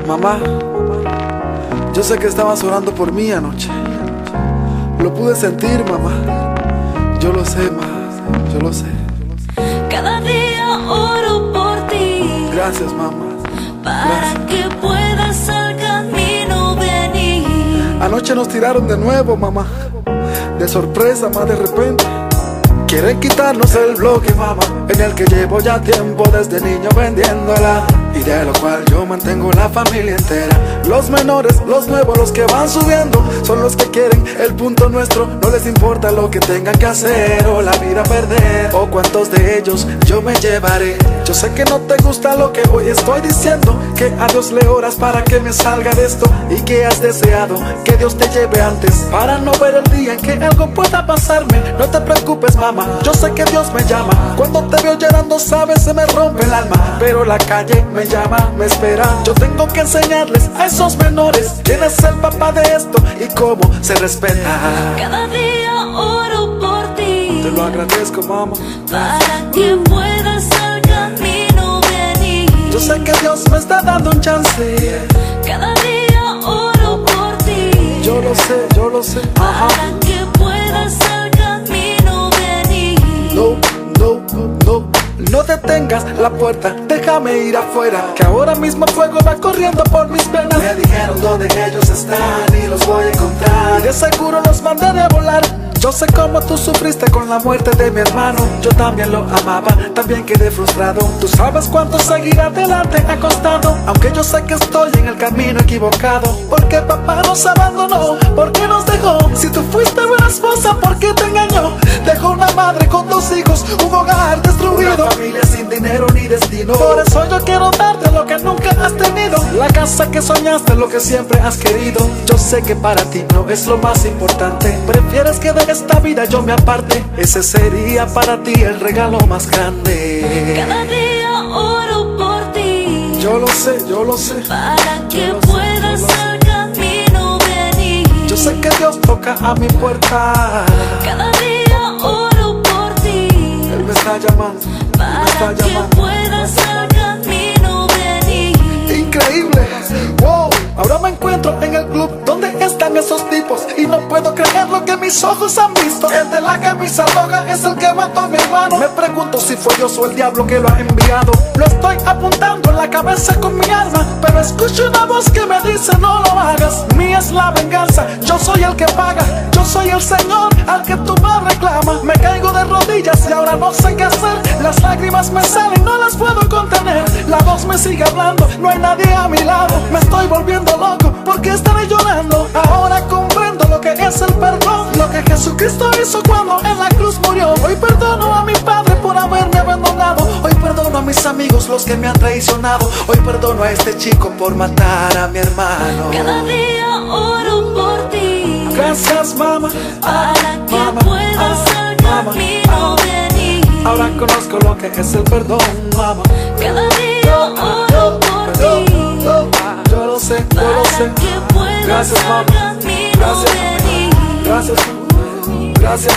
Mamá, yo sé que estabas orando por mí anoche. Lo pude sentir, mamá. Yo lo sé, ma, yo lo sé. Cada día oro por ti. Gracias, mamá. Para que puedas al camino venir. Anoche nos tiraron de nuevo, mamá. De sorpresa, más de repente. Quieren quitarnos el bloque, mamá, en el que llevo ya tiempo desde niño vendiéndola, y de lo cual yo mantengo la familia entera. Los menores, los nuevos, los que van subiendo, son los que quieren el punto nuestro. No les importa lo que tengan que hacer o la vida perder, o cuántos de ellos yo me llevaré. Yo sé que no te gusta lo que hoy estoy diciendo, que a Dios le oras para que me salga de esto, y que has deseado que Dios te lleve antes, para no ver el día en que algo pueda pasarme. No te preocupes, mamá, yo sé que Dios me llama. Cuando te veo llorando, sabes, se me rompe el alma, pero la calle me llama, me espera. Yo tengo que enseñarles a esos menores quién es el papá de esto y cómo se respeta. Cada día oro por ti. Te lo agradezco, mamá. Para que puedas al camino venir. Yo sé que Dios me está dando un chance. Cada día oro por ti. Yo lo sé, yo lo sé. Para que puedas al camino venir. No, no, no, no detengas la puerta, déjame ir afuera, que ahora mismo fuego va corriendo por mis venas. Me dijeron dónde ellos están y los voy a encontrar, y de seguro los mandaré a volar. Yo sé cómo tú sufriste con la muerte de mi hermano. Yo también lo amaba, también quedé frustrado. Tú sabes cuánto seguir adelante ha costado, aunque yo sé que estoy en el camino equivocado. Porque papá nos abandonó, porque nos dejó. Si tú fuiste buena esposa, ¿por qué te engañó? Dejó una madre con 2 hijos, un hogar destruido, una familia sin dinero ni destino. Por eso yo quiero darte lo que nunca has tenido, la casa que soñaste, lo que siempre has querido. Yo sé que para ti no es lo más importante, prefieres que de esta vida yo me aparte. Ese sería para ti el regalo más grande. Cada día oro por ti. Yo lo sé, yo lo sé. Para que puedas al camino venir. Yo sé que Dios toca a mi puerta. Cada día oro por ti. Él me está llamando, para que puedas al camino venir. Increíble, wow. Ahora me encuentro en el club donde están esos tipos, y no puedo creer lo que mis ojos han visto. El de la camisa roja es el que mató a mi hermano. Me pregunto si fue Dios o el diablo que lo ha enviado. Lo estoy apuntando en la cabeza con mi alma, pero escucho una voz que me dice no lo hagas. Mía es la venganza, yo soy el que paga. Yo soy el Señor al que tú me reclamas. Me caigo de rodillas y ahora no sé qué hacer. Las lágrimas me salen, no las puedo contener. La voz me sigue hablando, no hay nadie a mi lado. Me estoy volviendo loco, porque estaré llorando. Ahora comprendo lo que es el perdón, lo que Jesucristo hizo cuando en la cruz murió. Hoy perdono a mi padre por haberme abandonado. Hoy perdono a mis amigos, los que me han traicionado. Hoy perdono a este chico por matar a mi hermano. Cada día oro por ti. Gracias, mamá. Para que puedas al camino venir. Ahora conozco lo que es el perdón, mamá. Cada día oro por ti. Yo lo sé, yo lo sé. Gracias, mamá. Gracias, gracias, gracias.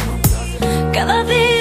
Cada día